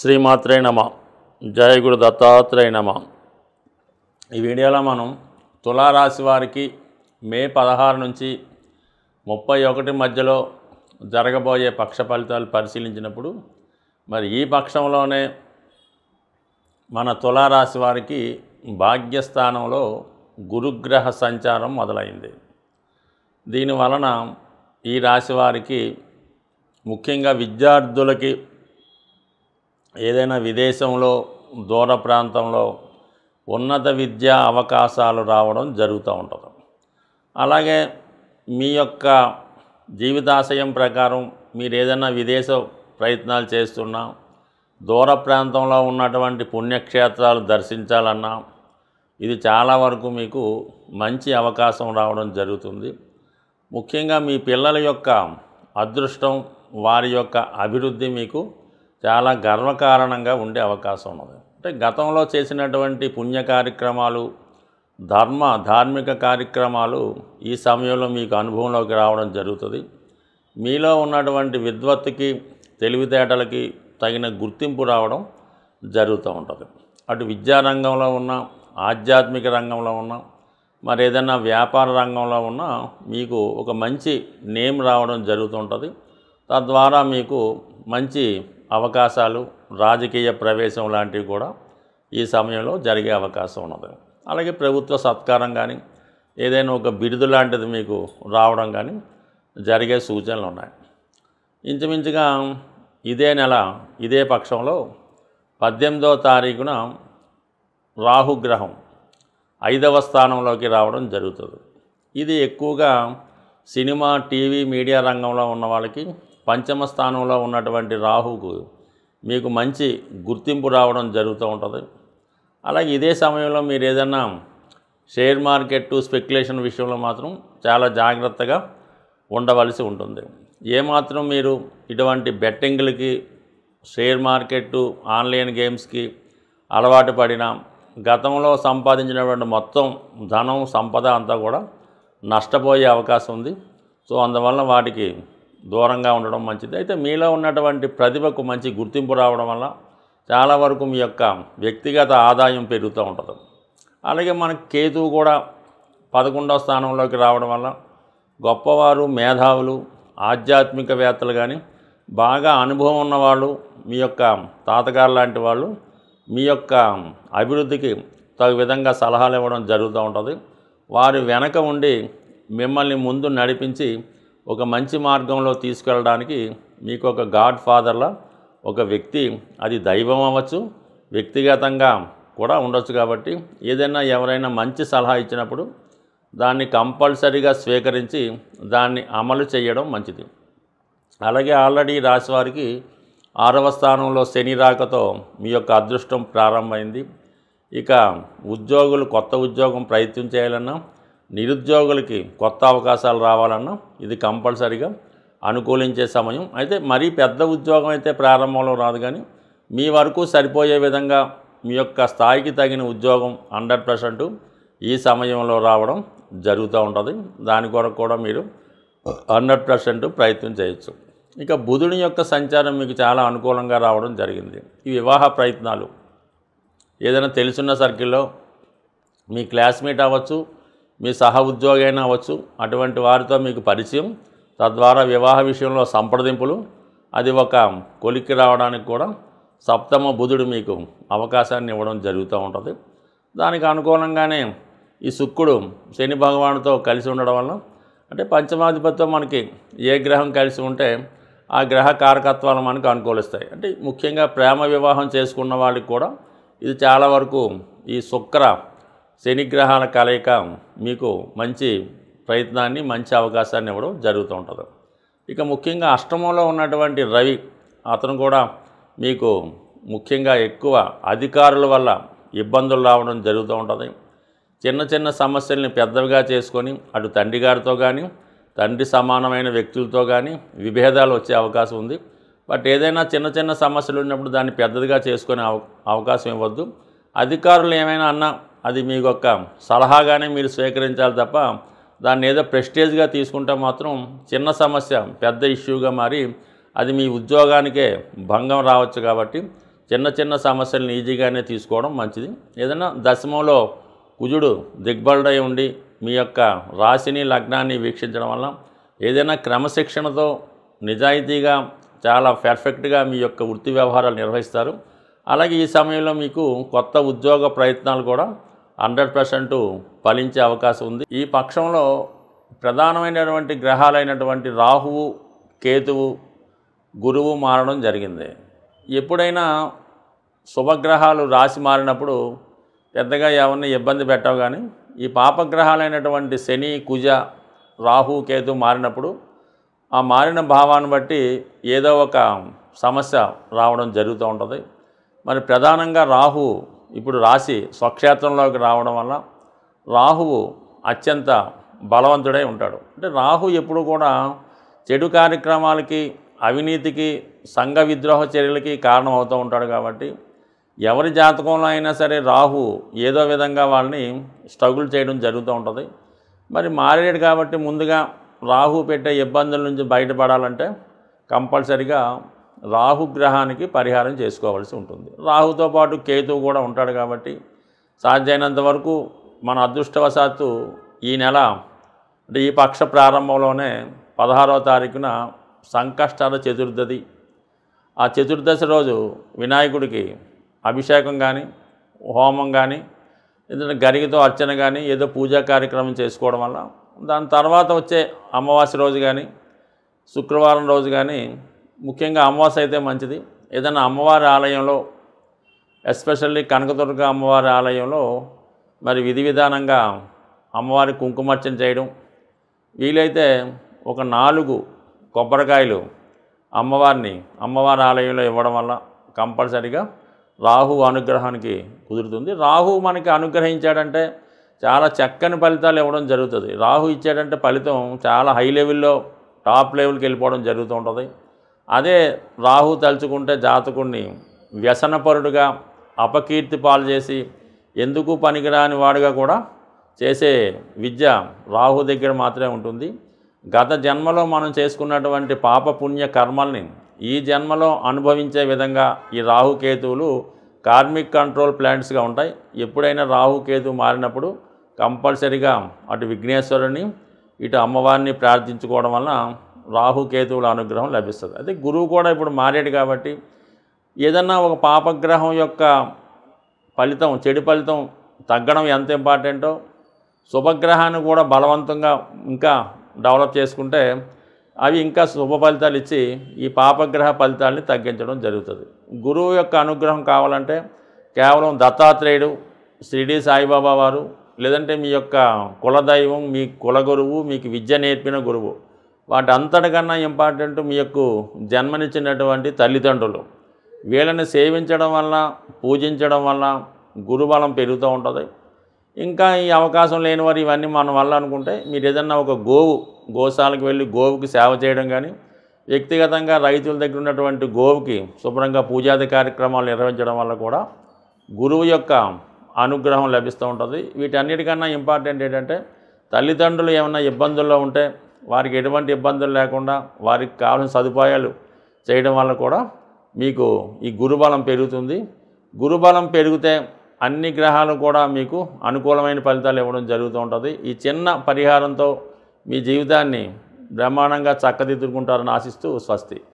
శ్రీమాత్రే నమ. జయ గురు దత్తాత్రేయ నమ. ఈ వీడియోలో మనం తులారాశి వారికి మే 16 నుంచి 31 మధ్యలో జరగబోయే పక్ష ఫలితాలు పరిశీలించినప్పుడు మరి ఈ పక్షంలోనే మన తులారాశి వారికి భాగ్యస్థానంలో గురుగ్రహ సంచారం మొదలైంది. దీనివలన ఈ రాశి వారికి ముఖ్యంగా విద్యార్థులకి ఏదైనా విదేశంలో దూర ప్రాంతంలో ఉన్నత విద్యా అవకాశాలు రావడం జరుగుతూ ఉంటుంది. అలాగే మీ యొక్క జీవితాశయం ప్రకారం మీరు ఏదైనా విదేశ ప్రయత్నాలు చేస్తున్నా, దూర ప్రాంతంలో ఉన్నటువంటి పుణ్యక్షేత్రాలు దర్శించాలన్నా ఇది చాలా వరకు మీకు మంచి అవకాశం రావడం జరుగుతుంది. ముఖ్యంగా మీ పిల్లల యొక్క అదృష్టం, వారి యొక్క అభివృద్ధి మీకు చాలా గర్వకారణంగా ఉండే అవకాశం ఉన్నది. అంటే గతంలో చేసినటువంటి పుణ్య కార్యక్రమాలు, ధార్మిక కార్యక్రమాలు ఈ సమయంలో మీకు అనుభవంలోకి రావడం జరుగుతుంది. మీలో ఉన్నటువంటి విద్వత్తుకి, తెలివితేటలకి తగిన గుర్తింపు రావడం జరుగుతూ ఉంటుంది. అటు విద్యారంగంలో ఉన్న, ఆధ్యాత్మిక రంగంలో ఉన్న, మరి ఏదైనా వ్యాపార రంగంలో ఉన్న మీకు ఒక మంచి నేమ్ రావడం జరుగుతుంటుంది. తద్వారా మీకు మంచి అవకాశాలు, రాజకీయ ప్రవేశం లాంటివి కూడా ఈ సమయంలో జరిగే అవకాశం ఉన్నది. అలాగే ప్రభుత్వ సత్కారం కానీ, ఏదైనా ఒక బిరుదు లాంటిది మీకు రావడం కానీ జరిగే సూచనలు ఉన్నాయి. ఇంచుమించుగా ఇదే నెల, ఇదే పక్షంలో 18వ తారీఖున రాహుగ్రహం 5వ స్థానంలోకి రావడం జరుగుతుంది. ఇది ఎక్కువగా సినిమా, టీవీ, మీడియా రంగంలో ఉన్న వాళ్ళకి, పంచమ స్థానంలో ఉన్నటువంటి రాహుకు మీకు మంచి గుర్తింపు రావడం జరుగుతూ ఉంటుంది. అలాగే ఇదే సమయంలో మీరు ఏదైనా షేర్ మార్కెట్, స్పెక్యులేషన్ విషయంలో మాత్రం చాలా జాగ్రత్తగా ఉండవలసి ఉంటుంది. ఏమాత్రం మీరు ఇటువంటి బెట్టింగ్లకి, షేర్ మార్కెట్, ఆన్లైన్ గేమ్స్కి అలవాటు పడినా గతంలో సంపాదించినటువంటి మొత్తం ధనం, సంపద అంతా కూడా నష్టపోయే అవకాశం ఉంది. సో అందువల్ల వాటికి దూరంగా ఉండడం మంచిది. అయితే మీలో ఉన్నటువంటి ప్రతిభకు మంచి గుర్తింపు రావడం వల్ల చాలా వరకు మీ యొక్క వ్యక్తిగత ఆదాయం పెరుగుతూ ఉంటుంది. అలాగే మనకి కేతువు కూడా 11వ స్థానంలోకి రావడం వల్ల గొప్పవారు, మేధావులు, ఆధ్యాత్మికవేత్తలు కానీ, బాగా అనుభవం ఉన్నవాళ్ళు, మీ యొక్క తాతగారు లాంటి వాళ్ళు మీ యొక్క అభివృద్ధికి తగు విధంగా సలహాలు ఇవ్వడం జరుగుతూ ఉంటుంది. వారి వెనక ఉండి మిమ్మల్ని ముందు నడిపించి ఒక మంచి మార్గంలో తీసుకెళ్ళడానికి మీకు ఒక గాడ్ ఫాదర్లా ఒక వ్యక్తి, అది దైవం అవ్వచ్చు, వ్యక్తిగతంగా కూడా ఉండొచ్చు. కాబట్టి ఏదైనా ఎవరైనా మంచి సలహా ఇచ్చినప్పుడు దాన్ని కంపల్సరీగా స్వీకరించి దాన్ని అమలు చేయడం మంచిది. అలాగే ఆల్రెడీ రాశి వారికి 6వ స్థానంలో శని రాకతో మీ యొక్క అదృష్టం ప్రారంభమైంది. ఇక ఉద్యోగులు కొత్త ఉద్యోగం ప్రయత్నం చేయాలన్నా, నిరుద్యోగులకి కొత్త అవకాశాలు రావాలన్నా ఇది కంపల్సరీగా అనుకూలించే సమయం. అయితే మరీ పెద్ద ఉద్యోగం అయితే ప్రారంభంలో రాదు, కానీ మీ వరకు సరిపోయే విధంగా మీ యొక్క స్థాయికి తగిన ఉద్యోగం 100% ఈ సమయంలో రావడం జరుగుతూ ఉంటుంది. దాని కొరకు కూడా మీరు 100% ప్రయత్నం చేయొచ్చు. ఇక బుధుని యొక్క సంచారం మీకు చాలా అనుకూలంగా రావడం జరిగింది. ఈ వివాహ ప్రయత్నాలు ఏదైనా తెలుసున్న సర్కిల్లో మీ క్లాస్మేట్ అవ్వచ్చు, మీ సహ ఉద్యోగి అయినా అవ్వచ్చు, అటువంటి వారితో మీకు పరిచయం, తద్వారా వివాహ విషయంలో సంప్రదింపులు, అది ఒక కొలిక్కి రావడానికి కూడా 7వ బుధుడు మీకు అవకాశాన్ని ఇవ్వడం జరుగుతూ ఉంటుంది. దానికి అనుకూలంగానే ఈ శుక్రుడు శని భగవానుతో కలిసి ఉండడం వల్ల, అంటే పంచమాధిపతితో మనకి ఏ గ్రహం కలిసి ఉంటే ఆ గ్రహ కారకత్వాలు మనకు అనుకూలిస్తాయి. అంటే ముఖ్యంగా ప్రేమ వివాహం చేసుకున్న వాళ్ళకి కూడా ఇది చాలా వరకు ఈ శుక్ర శనిగ్రహాల కలయిక మీకు మంచి ప్రయత్నాన్ని, మంచి అవకాశాన్ని ఇవ్వడం జరుగుతూ ఉంటుంది. ఇక ముఖ్యంగా అష్టమంలో ఉన్నటువంటి రవి, అతను కూడా మీకు ముఖ్యంగా ఎక్కువ అధికారుల వల్ల ఇబ్బందులు రావడం జరుగుతూ ఉంటుంది. చిన్న చిన్న సమస్యల్ని పెద్దవిగా చేసుకొని అటు తండ్రి గారితో కానీ, తండ్రి సమానమైన వ్యక్తులతో కానీ విభేదాలు వచ్చే అవకాశం ఉంది. బట్ ఏదైనా చిన్న చిన్న సమస్యలు ఉన్నప్పుడు దాన్ని పెద్దదిగా చేసుకునే అవకాశం ఇవ్వద్దు. అధికారులు ఏమైనా అన్నా అది మీ యొక్క సలహాగానే మీరు స్వీకరించాలి తప్ప దాన్ని ఏదో ప్రెస్టేజ్గా తీసుకుంటే మాత్రం చిన్న సమస్య పెద్ద ఇష్యూగా మారి అది మీ ఉద్యోగానికే భంగం రావచ్చు. కాబట్టి చిన్న చిన్న సమస్యలను ఈజీగానే తీసుకోవడం మంచిది. ఏదైనా దశమంలో కుజుడు దిగ్బలుడై ఉండి మీ యొక్క రాశిని లగ్నాన్ని వీక్షించడం వల్ల ఏదైనా క్రమశిక్షణతో నిజాయితీగా చాలా పర్ఫెక్ట్గా మీ యొక్క వృత్తి వ్యవహారాలు నిర్వహిస్తారు. అలాగే ఈ సమయంలో మీకు కొత్త ఉద్యోగ ప్రయత్నాలు కూడా 100% ఫలించే అవకాశం ఉంది. ఈ పక్షంలో ప్రధానమైనటువంటి గ్రహాలైనటువంటి రాహువు, కేతువు, గురువు మారడం జరిగింది. ఎప్పుడైనా శుభగ్రహాలు రాశి మారినప్పుడు పెద్దగా ఎవరిని ఇబ్బంది పెట్టవు, కానీ ఈ పాపగ్రహాలైనటువంటి శని, కుజ, రాహు, కేతు మారినప్పుడు ఆ మారిన భావాన్ని బట్టి ఏదో ఒక సమస్య రావడం జరుగుతూ ఉంటుంది. మరి ప్రధానంగా రాహు ఇప్పుడు రాశి స్వక్షేత్రంలోకి రావడం వల్ల రాహువు అత్యంత బలవంతుడై ఉంటాడు. అంటే రాహు ఎప్పుడు కూడా చెడు కార్యక్రమాలకి, అవినీతికి, సంఘ విద్రోహ చర్యలకి కారణం అవుతూ ఉంటాడు. కాబట్టి ఎవరి జాతకంలో అయినా సరే రాహు ఏదో విధంగా వాళ్ళని స్ట్రగుల్ చేయడం జరుగుతూ ఉంటుంది. మరి మారేడు కాబట్టి ముందుగా రాహు పెట్టే ఇబ్బందుల నుంచి బయటపడాలంటే కంపల్సరిగా రాహుగ్రహానికి పరిహారం చేసుకోవాల్సి ఉంటుంది. రాహుతో పాటు కేతువు కూడా ఉంటాడు కాబట్టి సాధ్యమైనంత వరకు మన అదృష్టవశాత్తు ఈ నెల అంటే ఈ పక్ష ప్రారంభంలోనే 16వ తారీఖున సంకష్టహర చతుర్దశి. ఆ చతుర్దశి రోజు వినాయకుడికి అభిషేకం కానీ, హోమం కానీ, ఏదైనా గరికతో అర్చన కానీ ఏదో పూజా కార్యక్రమం చేసుకోవడం వల్ల దాని తర్వాత వచ్చే అమావాస్య రోజు కానీ, శుక్రవారం రోజు కానీ, ముఖ్యంగా అమావాస్య అయితే మంచిది, ఏదైనా అమ్మవారి ఆలయంలో ఎస్పెషల్లీ కనకదుర్గ అమ్మవారి ఆలయంలో మరి విధి విధానంగా అమ్మవారి కుంకుమార్చన చేయడం, వీలైతే ఒక 4 కొబ్బరికాయలు అమ్మవారి ఆలయంలో ఇవ్వడం వల్ల కంపల్సరిగా రాహు అనుగ్రహానికి కుదురుతుంది. రాహు మనకి అనుగ్రహించాడంటే చాలా చక్కని ఫలితాలు ఇవ్వడం జరుగుతుంది. రాహు ఇచ్చాడంటే ఫలితం చాలా హై లెవెల్లో, టాప్ లెవెల్కి వెళ్ళిపోవడం జరుగుతూ ఉంటుంది. అదే రాహు తలుచుకుంటే జాతకుడిని వ్యసనపరుడుగా, అపకీర్తి పాలు చేసి ఎందుకు పనికిరాని వాడుగా కూడా చేసే విద్య రాహు దగ్గర మాత్రమే ఉంటుంది. గత జన్మలో మనం చేసుకున్నటువంటి పాపపుణ్య కర్మల్ని ఈ జన్మలో అనుభవించే విధంగా ఈ రాహుకేతువులు కార్మిక్ కంట్రోల్ ప్లాంట్స్గా ఉంటాయి. ఎప్పుడైనా రాహుకేతు మారినప్పుడు కంపల్సరిగా అటు విఘ్నేశ్వరుని, ఇటు అమ్మవారిని ప్రార్థించుకోవడం వలన రాహుకేతువుల అనుగ్రహం లభిస్తుంది. అయితే గురువు కూడా ఇప్పుడు మారాడు కాబట్టి ఏదన్నా ఒక పాపగ్రహం యొక్క ఫలితం, చెడు ఫలితం తగ్గడం ఎంత ఇంపార్టెంటో శుభగ్రహాన్ని కూడా బలవంతంగా ఇంకా డెవలప్ చేసుకుంటే అవి ఇంకా శుభ ఫలితాలు ఇచ్చి ఈ పాపగ్రహ ఫలితాలని తగ్గించడం జరుగుతుంది. గురువు యొక్క అనుగ్రహం కావాలంటే కేవలం దత్తాత్రేయుడు, షిరిడి సాయిబాబా వారు, లేదంటే మీ యొక్క కులదైవం, మీ కులగురువు, మీకు విద్య నేర్పిన గురువు, వాటి అంతటికన్నా ఇంపార్టెంట్ మీ యొక్క జన్మనిచ్చినటువంటి తల్లిదండ్రులు. వీళ్ళని సేవించడం వల్ల, పూజించడం వల్ల గురుబలం పెరుగుతూ ఉంటుంది. ఇంకా ఈ అవకాశం లేని వారు ఇవన్నీ మన వల్ల అనుకుంటే మీరు ఏదన్నా ఒక గోశాలకు వెళ్ళి గోవుకి సేవ చేయడం కానీ, వ్యక్తిగతంగా రైతుల దగ్గర ఉన్నటువంటి గోవుకి శుభ్రంగా పూజాది కార్యక్రమాలు నిర్వహించడం వల్ల కూడా గురువు యొక్క అనుగ్రహం లభిస్తూ ఉంటుంది. వీటన్నిటికన్నా ఇంపార్టెంట్ ఏంటంటే తల్లిదండ్రులు ఏమైనా ఇబ్బందుల్లో ఉంటే వారికి ఎటువంటి ఇబ్బందులు లేకుండా వారికి కావాల్సిన సదుపాయాలు చేయడం వల్ల కూడా మీకు ఈ గురుబలం పెరుగుతుంది. గురుబలం పెరిగితే అన్ని గ్రహాలు కూడా మీకు అనుకూలమైన ఫలితాలు ఇవ్వడం జరుగుతూ ఉంటుంది. ఈ చిన్న పరిహారంతో మీ జీవితాన్ని బ్రహ్మాండంగా చక్కదిద్దుకుంటారని ఆశిస్తూ స్వస్తి.